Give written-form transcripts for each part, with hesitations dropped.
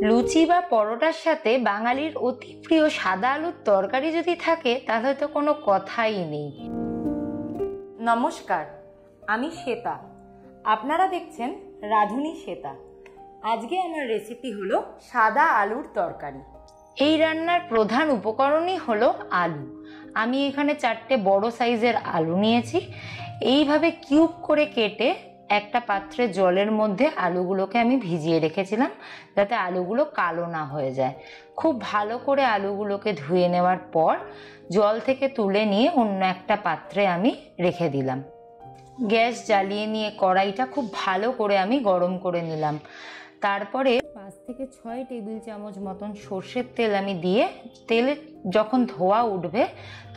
লুচি বা পরোটার সাথে বাঙালির অতি প্রিয় সাদা আলুর তরকারি যদি থাকে তাহলে তো কোনো কথাই নেই। নমস্কার, আমি শ্বেতা, আপনারা দেখছেন রাঁধুনি শ্বেতা। আজকে আমার রেসিপি হলো সাদা আলুর তরকারি। এই রান্নার প্রধান উপকরণই হলো আলু। আমি এখানে 4টে বড় সাইজের আলু নিয়েছি। এইভাবে কিউব করে কেটে একটা পাত্রে জলের মধ্যে আলুগুলোকে আমি ভিজিয়ে রেখেছিলাম যাতে আলুগুলো কালো না হয়ে যায়। খুব ভালো করে আলুগুলোকে ধুয়ে নেওয়ার পর জল থেকে তুলে নিয়ে অন্য একটা পাত্রে আমি রেখে দিলাম। গ্যাস জ্বালিয়ে নিয়ে কড়াইটা খুব ভালো করে আমি গরম করে নিলাম। তারপরে 5 থেকে 6 টেবিল চামচ মতন সর্ষের তেল আমি দিয়ে তেলে যখন ধোয়া উঠবে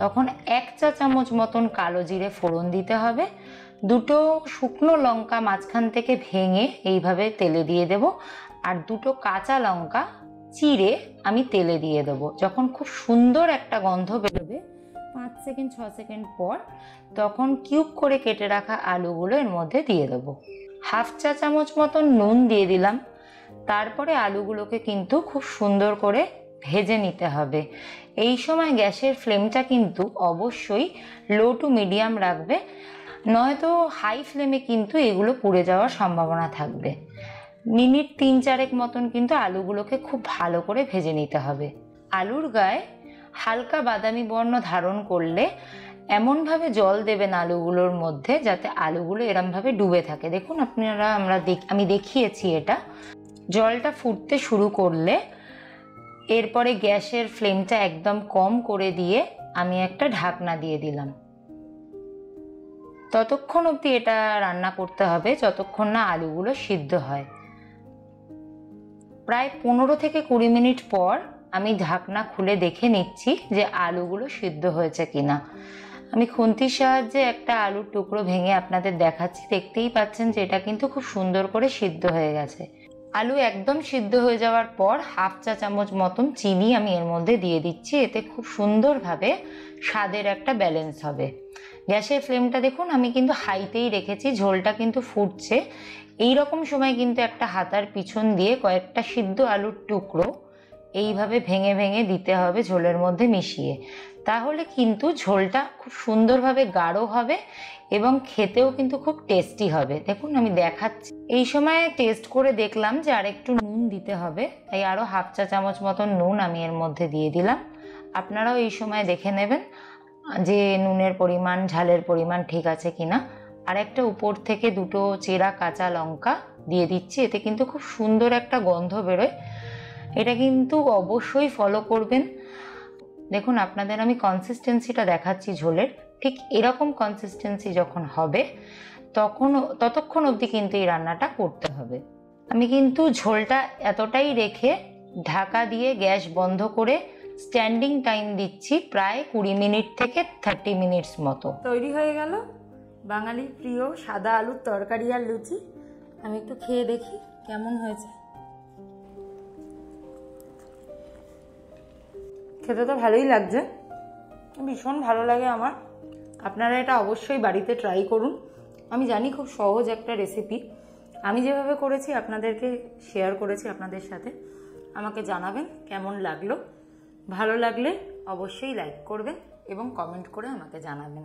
তখন 1 চা চামচ মতন কালো জিরে ফোড়ন দিতে হবে। 2টো শুকনো লঙ্কা মাঝখান থেকে ভেঙে এইভাবে তেলে দিয়ে দেব, আর 2টো কাঁচা লঙ্কা চিড়ে আমি তেলে দিয়ে দেব। যখন খুব সুন্দর একটা গন্ধ বেরোবে 5 সেকেন্ড 6 সেকেন্ড পর তখন কিউব করে কেটে রাখা আলুগুলো এর মধ্যে দিয়ে দেবো। 1/2 চা চামচ মতন নুন দিয়ে দিলাম। তারপরে আলুগুলোকে কিন্তু খুব সুন্দর করে ভেজে নিতে হবে। এই সময় গ্যাসের ফ্লেমটা কিন্তু অবশ্যই লো টু মিডিয়াম রাখবে, নয়তো হাই ফ্লেমে কিন্তু এগুলো পুড়ে যাওয়ার সম্ভাবনা থাকবে। মিনিট 3-4 মতন কিন্তু আলুগুলোকে খুব ভালো করে ভেজে নিতে হবে। আলুর গায়ে হালকা বাদামি বর্ণ ধারণ করলে এমনভাবে জল দেবেন আলুগুলোর মধ্যে যাতে আলুগুলো এরমভাবে ডুবে থাকে। দেখুন আপনারা আমি দেখিয়েছি এটা। জলটা ফুটতে শুরু করলে এরপরে গ্যাসের ফ্লেমটা একদম কম করে দিয়ে আমি একটা ঢাকনা দিয়ে দিলাম। ততক্ষণ অবধি এটা রান্না করতে হবে যতক্ষণ না আলুগুলো সিদ্ধ হয়। প্রায় 15 থেকে 20 মিনিট পর আমি ঢাকনা খুলে দেখে নিচ্ছি যে আলুগুলো সিদ্ধ হয়েছে কিনা। আমি খুন্তির সাহায্যে একটা আলুর টুকরো ভেঙে আপনাদের দেখাচ্ছি। দেখতেই পাচ্ছেন যে এটা কিন্তু খুব সুন্দর করে সিদ্ধ হয়ে গেছে। আলু একদম সিদ্ধ হয়ে যাওয়ার পর 1/2 চা চামচ মতন চিনি আমি এর মধ্যে দিয়ে দিচ্ছি। এতে খুব সুন্দরভাবে স্বাদের একটা ব্যালেন্স হবে। গ্যাসের ফ্লেমটা দেখুন আমি কিন্তু হাইতেই রেখেছি, ঝোলটা কিন্তু ফুটছে। এই রকম সময় কিন্তু একটা হাতার পিছন দিয়ে কয়েকটা সিদ্ধ আলুর টুকরো এইভাবে ভেঙে ভেঙে দিতে হবে ঝোলের মধ্যে মিশিয়ে। তাহলে কিন্তু ঝোলটা খুব সুন্দরভাবে গাঢ় হবে এবং খেতেও কিন্তু খুব টেস্টি হবে। দেখুন আমি দেখাচ্ছি। এই সময় টেস্ট করে দেখলাম যে আরেকটু নুন দিতে হবে, তাই আরও 1/2 চা চামচ মতন নুন আমি এর মধ্যে দিয়ে দিলাম। আপনারাও এই সময় দেখে নেবেন যে নুনের পরিমাণ ঝালের পরিমাণ ঠিক আছে কিনা। আর একটা উপর থেকে 2টো চেরা কাঁচা লঙ্কা দিয়ে দিচ্ছি। এতে কিন্তু খুব সুন্দর একটা গন্ধ বেরোয়। এটা কিন্তু অবশ্যই ফলো করবেন। দেখুন আপনাদের আমি কনসিস্টেন্সিটা দেখাচ্ছি ঝোলের। ঠিক এরকম কনসিস্টেন্সি যখন হবে ততক্ষণ অবধি কিন্তু এই রান্নাটা করতে হবে। আমি কিন্তু ঝোলটা এতটাই রেখে ঢাকা দিয়ে গ্যাস বন্ধ করে স্ট্যান্ডিং টাইম দিচ্ছি প্রায় 20 মিনিট থেকে 30 মিনিটস মতো। তৈরি হয়ে গেল বাঙালির প্রিয় সাদা আলুর তরকারি আর লুচি। আমি একটু খেয়ে দেখি কেমন হয়েছে। খেতে তো ভালোই লাগছে, ভীষণ ভালো লাগে আমার। আপনারা এটা অবশ্যই বাড়িতে ট্রাই করুন। আমি জানি খুব সহজ একটা রেসিপি। আমি যেভাবে করেছি আপনাদেরকে শেয়ার করেছি আপনাদের সাথে। আমাকে জানাবেন কেমন লাগলো। ভালো লাগলে অবশ্যই লাইক করবেন এবং কমেন্ট করে আমাকে জানাবেন।